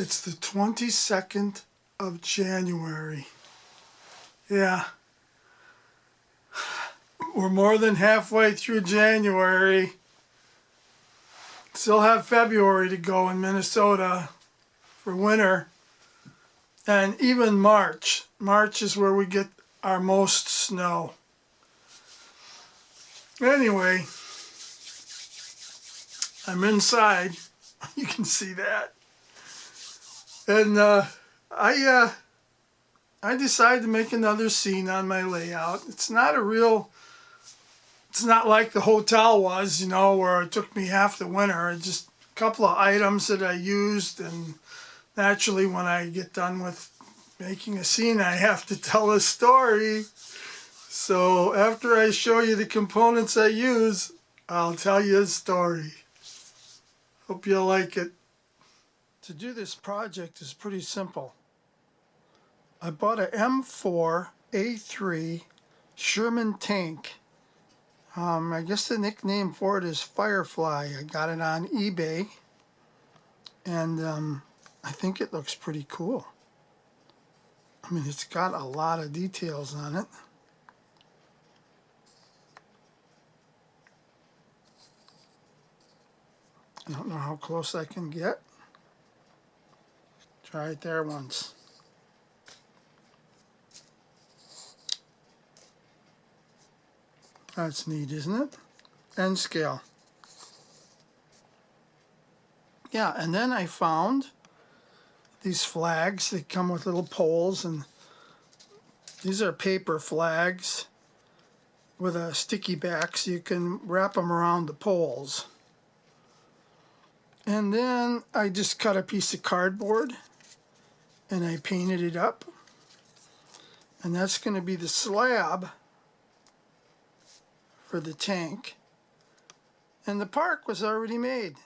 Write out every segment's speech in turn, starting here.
It's the 22nd of January. Yeah. We're more than halfway through January. Still have February to go in Minnesota for winter. And even March. March is where we get our most snow. Anyway, I'm inside. You can see that. And I decided to make another scene on my layout. It's not like the hotel was, you know, where it took me half the winter. It's just a couple of items that I used, and naturally when I get done with making a scene, I have to tell a story. So after I show you the components I use, I'll tell you a story. Hope you'll like it. To do this project is pretty simple. I bought a M4A3 Sherman tank. I guess the nickname for it is Firefly. I got it on eBay, and I think it looks pretty cool. I mean, it's got a lot of details on it. I don't know how close I can get. Try it there once. That's neat, isn't it? N scale. Yeah, and then I found these flags. They come with little poles, and these are paper flags with a sticky back, so you can wrap them around the poles. And then I just cut a piece of cardboard and I painted it up. And that's going to be the slab for the tank. And the park was already made.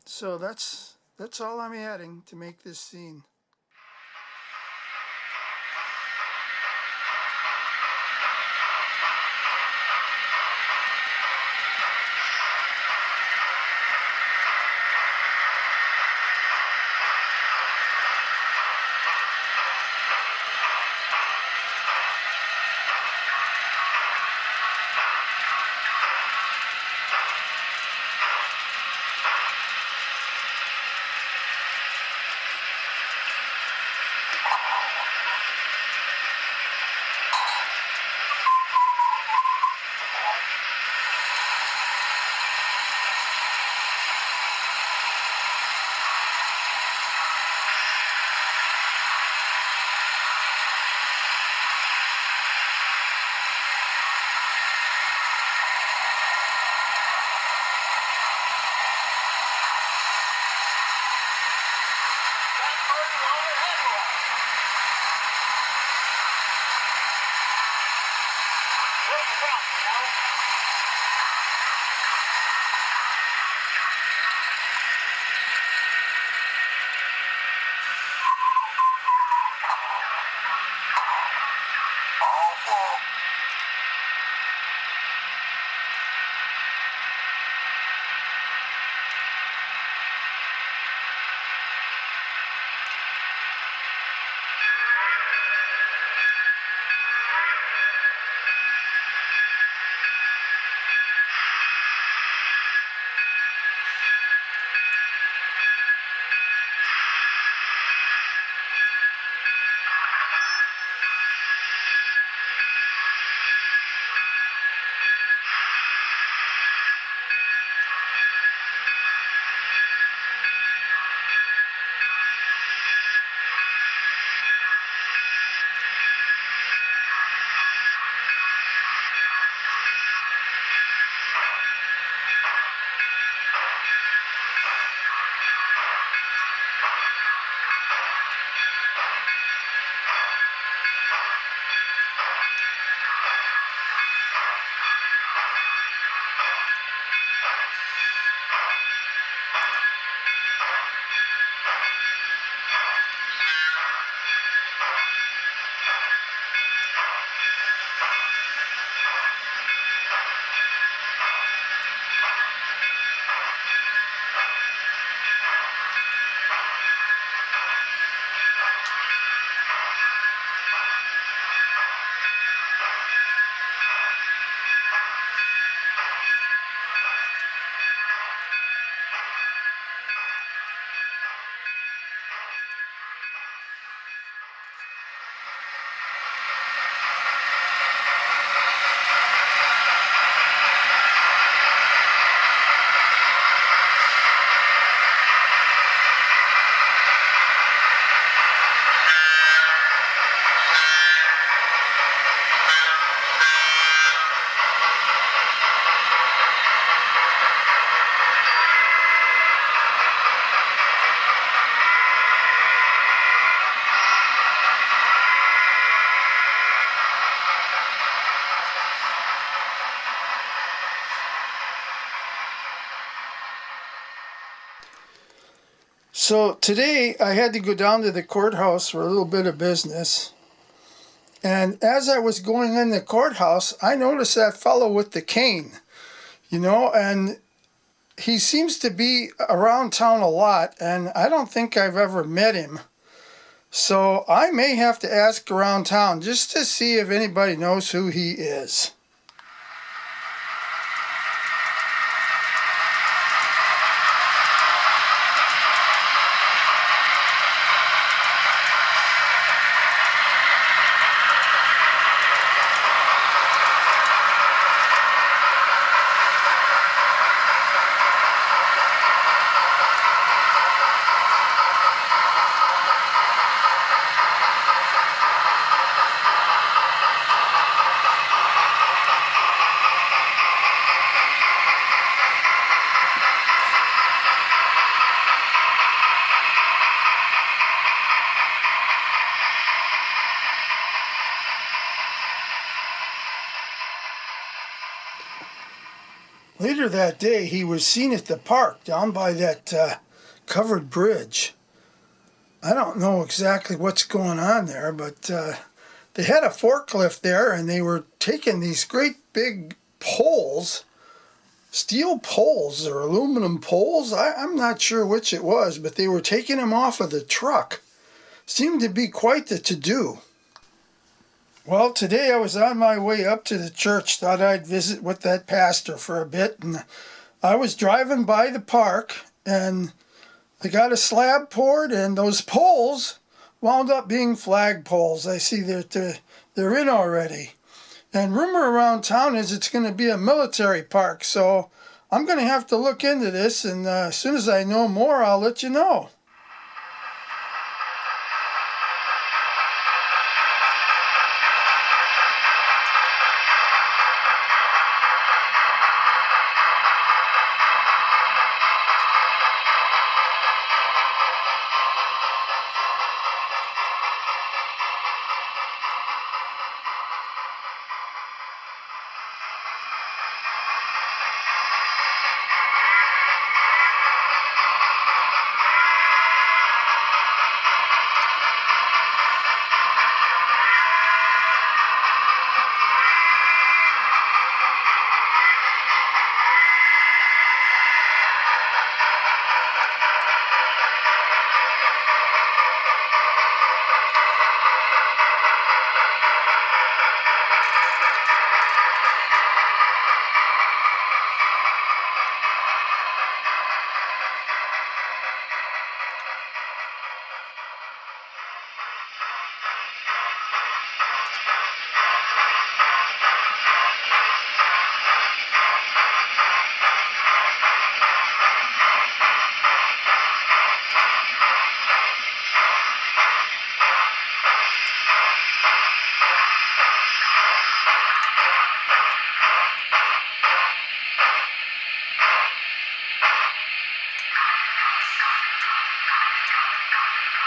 So that's all I'm adding to make this scene. So today I had to go down to the courthouse for a little bit of business. And as I was going in the courthouse, I noticed that fellow with the cane, and he seems to be around town a lot, and I don't think I've ever met him. So I may have to ask around town just to see if anybody knows who he is. Later that day, he was seen at the park down by that covered bridge. I don't know exactly what's going on there, but they had a forklift there, and they were taking these great big poles, steel poles or aluminum poles. I'm not sure which it was, but they were taking them off of the truck. Seemed to be quite the to-do. Well, today I was on my way up to the church, thought I'd visit with that pastor for a bit, and I was driving by the park, and they got a slab poured, and those poles wound up being flag poles. I see that they're in already. And rumor around town is it's going to be a military park, so I'm going to have to look into this, and as soon as I know more, I'll let you know.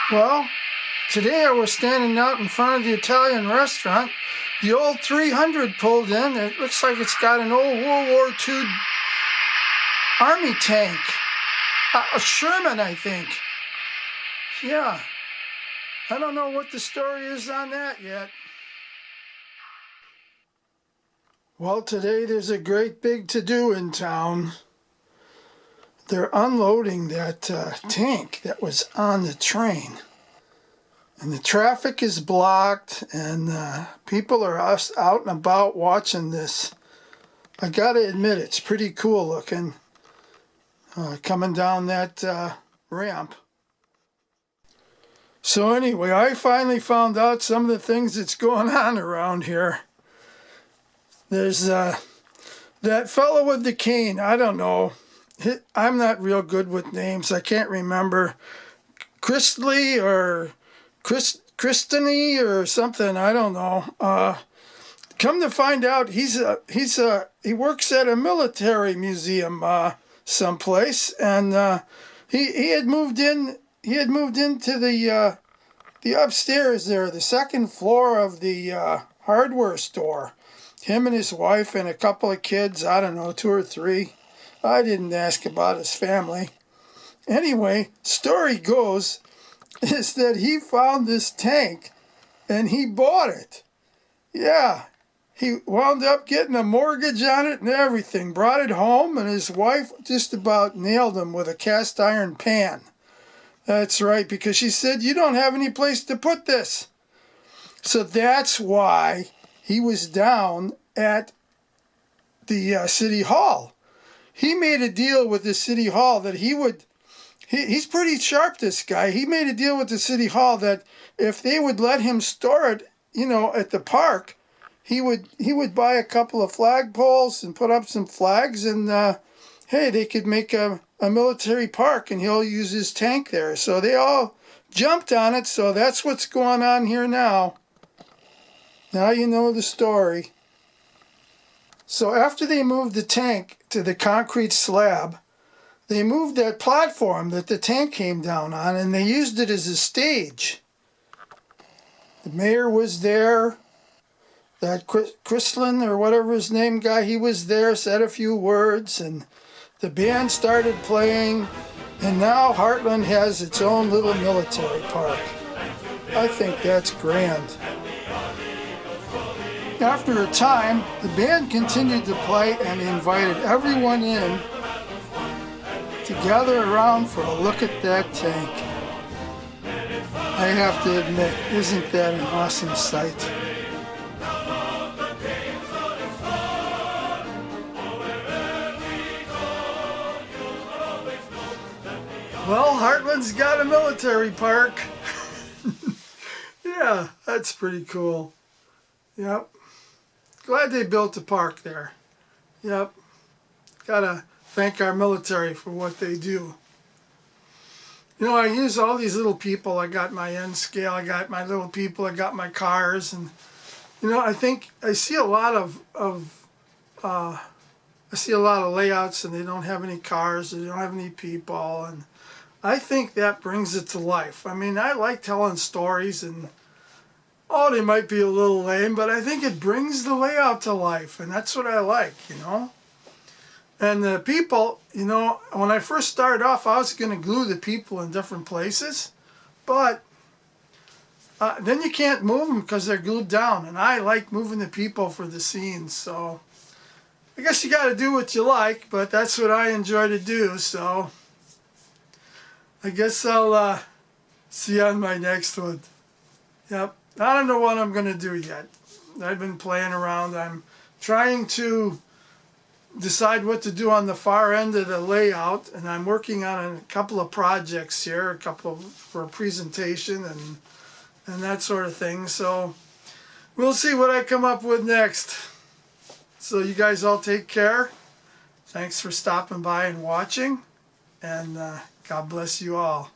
Well, today I was standing out in front of the Italian restaurant. The old 300 pulled in. It looks like it's got an old World War II army tank. A Sherman, I think. Yeah. I don't know what the story is on that yet. Well, today there's a great big to-do in town. They're unloading that tank that was on the train. And the traffic is blocked, and people are out and about watching this. I gotta admit, it's pretty cool looking, coming down that ramp. So anyway, I finally found out some of the things that's going on around here. There's that fellow with the cane. I don't know. I'm not real good with names. I can't remember. Christley or Christiny or something. I don't know. Come to find out, he works at a military museum someplace, and he had moved in. He had moved into the upstairs there, the second floor of the hardware store. Him and his wife and a couple of kids. I don't know, 2 or 3. I didn't ask about his family. Anyway, story goes is that he found this tank and he bought it. Yeah, he wound up getting a mortgage on it and everything. Brought it home, and his wife just about nailed him with a cast iron pan. That's right, because she said, "You don't have any place to put this." So that's why he was down at the city hall. He made a deal with the city hall that he would, he's pretty sharp, this guy. He made a deal with the city hall that if they would let him store it, at the park, he would buy a couple of flagpoles and put up some flags, and hey, they could make a military park, and he'll use his tank there. So they all jumped on it, so that's what's going on here now. Now you know the story. So after they moved the tank to the concrete slab, they moved that platform that the tank came down on, and they used it as a stage. The mayor was there. That Chrislin, or whatever his name guy, he was there, said a few words, and the band started playing, and now Heartland has its own little military park. I think that's grand. After a time, the band continued to play and invited everyone in to gather around for a look at that tank. I have to admit, isn't that an awesome sight? Well, Heartland's got a military park. Yeah, that's pretty cool. Yep. Glad they built a park there. Yep. Gotta thank our military for what they do. I use all these little people. I got my N scale, I got my little people, I got my cars, and I think I see a lot of layouts, and they don't have any cars, they don't have any people, and I think that brings it to life. I mean, I like telling stories, and they might be a little lame, but I think it brings the layout to life, and that's what I like, And the people, when I first started off, I was going to glue the people in different places, but then you can't move them because they're glued down, and I like moving the people for the scenes, so I guess you got to do what you like, but that's what I enjoy to do, so I guess I'll see you on my next one. Yep. I don't know what I'm going to do yet. I've been playing around. I'm trying to decide what to do on the far end of the layout, and I'm working on a couple of projects here, for a presentation and that sort of thing. So we'll see what I come up with next. So you guys all take care. Thanks for stopping by and watching, and God bless you all.